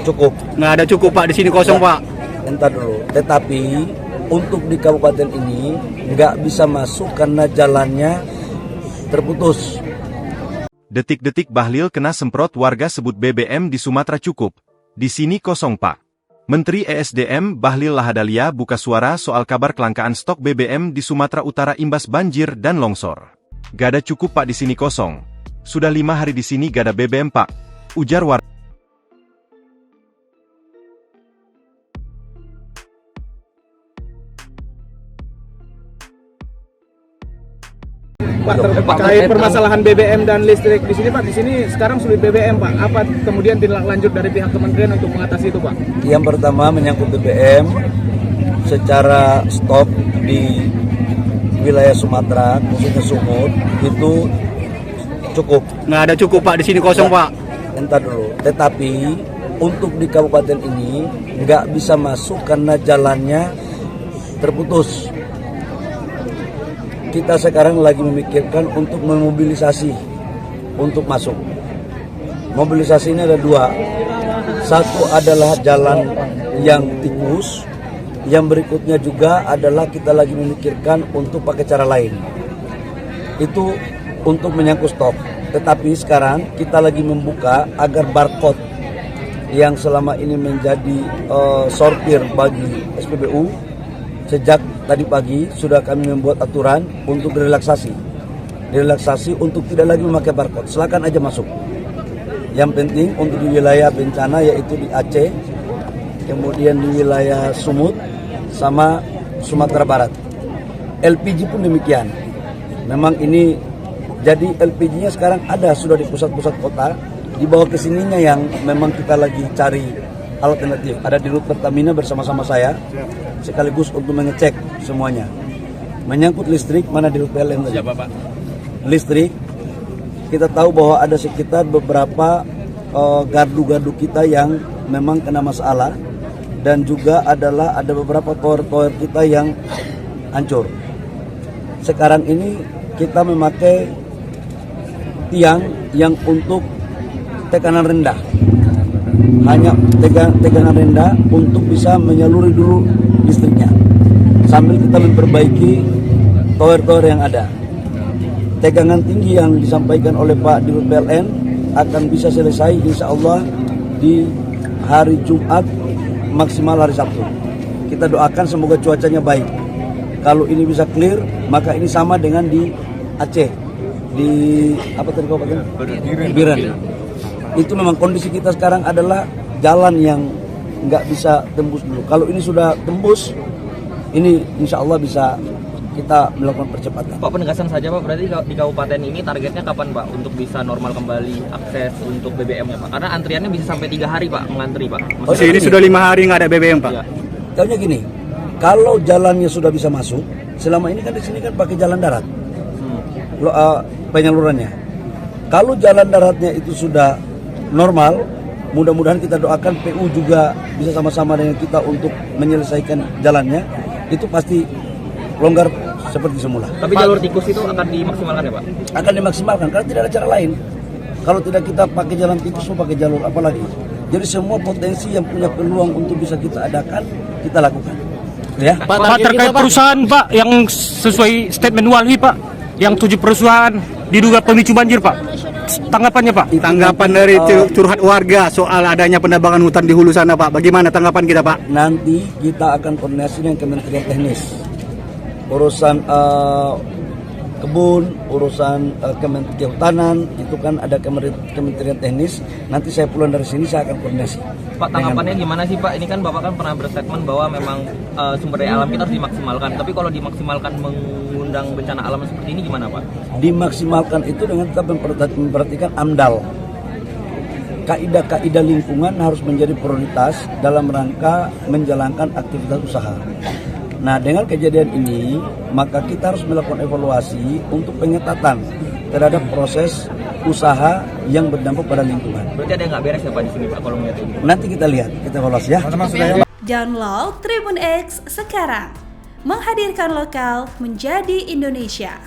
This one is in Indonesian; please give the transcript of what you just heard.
Cukup. Nggak ada cukup Pak, di sini kosong Pak. Entar dulu. Tetapi untuk di kabupaten ini nggak bisa masuk karena jalannya terputus. Detik-detik Bahlil kena semprot warga sebut BBM di Sumatera cukup. Di sini kosong Pak. Menteri ESDM Bahlil Lahadalia buka suara soal kabar kelangkaan stok BBM di Sumatera Utara imbas banjir dan longsor. Gak ada cukup Pak, di sini kosong. Sudah 5 hari di sini gak ada BBM Pak, ujar warga. Pak, terkait permasalahan BBM dan listrik di sini Pak, di sini sekarang sulit BBM Pak. Apa kemudian tindak lanjut dari pihak kementerian untuk mengatasi itu Pak? Yang pertama menyangkut BBM, secara stok di wilayah Sumatera, khususnya Sumut, itu cukup. Nggak ada cukup Pak, di sini kosong Pak. Entar dulu. Tetapi untuk di kabupaten ini nggak bisa masuk karena jalannya terputus. Kita sekarang lagi memikirkan untuk memobilisasi untuk masuk. Mobilisasi ini ada 2. Satu adalah jalan yang tikus, yang berikutnya juga adalah kita lagi memikirkan untuk pakai cara lain. Itu untuk menyangkut stok. Tetapi sekarang kita lagi membuka agar barcode yang selama ini menjadi sortir bagi SPBU, sejak tadi pagi sudah kami membuat aturan untuk direlaksasi untuk tidak lagi memakai barcode. Silakan aja masuk. Yang penting untuk di wilayah bencana yaitu di Aceh, kemudian di wilayah Sumut sama Sumatera Barat. LPG pun demikian. Memang ini jadi LPG-nya sekarang ada sudah di pusat-pusat kota. Di bawah kesininya yang memang kita lagi cari alternatif. Ada di Rut Pertamina bersama-sama saya, sekaligus untuk mengecek semuanya. Menyangkut listrik, mana di Rut PLN tadi? Siapa Pak? Listrik, kita tahu bahwa ada sekitar beberapa gardu-gardu kita yang memang kena masalah, dan juga ada beberapa tower-tower kita yang hancur. Sekarang ini kita memakai tiang yang untuk tekanan rendah, hanya tegangan rendah untuk bisa menyaluri dulu listriknya, sambil kita memperbaiki tower-tower yang ada. Tegangan tinggi yang disampaikan oleh Pak Dirut PLN akan bisa selesai insya Allah di hari Jumat, maksimal hari Sabtu. Kita doakan semoga cuacanya baik. Kalau ini bisa clear, maka ini sama dengan di Aceh, di apa tadi kabupaten? Biren. Itu memang kondisi kita sekarang adalah jalan yang nggak bisa tembus dulu. Kalau ini sudah tembus, ini insya Allah bisa kita melakukan percepatan. Pak, penegasan saja Pak, berarti di kabupaten ini targetnya kapan Pak untuk bisa normal kembali akses untuk BBM-nya Pak? Karena antriannya bisa sampai 3 hari Pak, mengantri Pak. Oh, ini sudah 5 hari nggak ada BBM Pak. Ya. Taunya gini, kalau jalannya sudah bisa masuk, selama ini kan di sini kan pakai jalan darat, penyalurannya. Kalau jalan daratnya itu sudah normal, mudah-mudahan kita doakan PU juga bisa sama-sama dengan kita untuk menyelesaikan jalannya, itu pasti longgar seperti semula. Tapi jalur tikus itu akan dimaksimalkan ya Pak? Akan dimaksimalkan karena tidak ada cara lain. Kalau tidak kita pakai jalan tikus, mau pakai jalur apa lagi? Jadi semua potensi yang punya peluang untuk bisa kita adakan, kita lakukan. Ya. Pak, terkait perusahaan Pak yang sesuai statement Walhi Pak, yang 7 perusahaan diduga pemicu banjir Pak. Tanggapannya Pak? Tanggapan dari curhat warga soal adanya penebangan hutan di hulu sana Pak. Bagaimana tanggapan kita Pak? Nanti kita akan koordinasi dengan Kementerian Teknis. Urusan kebun, urusan Kementerian Kehutanan, itu kan ada Kementerian Teknis. Nanti saya pulang dari sini, saya akan koordinasi. Pak, tanggapannya gimana sih Pak? Ini kan Bapak kan pernah berstatement bahwa memang sumber daya alam kita harus dimaksimalkan. Tapi kalau dimaksimalkan mengundang bencana alam seperti ini gimana Pak? Dimaksimalkan itu dengan tetap memperhatikan AMDAL. Kaidah-kaidah lingkungan harus menjadi prioritas dalam rangka menjalankan aktivitas usaha. Nah, dengan kejadian ini, maka kita harus melakukan evaluasi untuk pengetatan terhadap proses usaha yang berdampak pada lingkungan. Berarti ada yang nggak beres ya Pak di sini Pak kalau melihat ini? Nanti kita lihat, kita evaluasi ya. Download Tribun X sekarang, menghadirkan lokal menjadi Indonesia.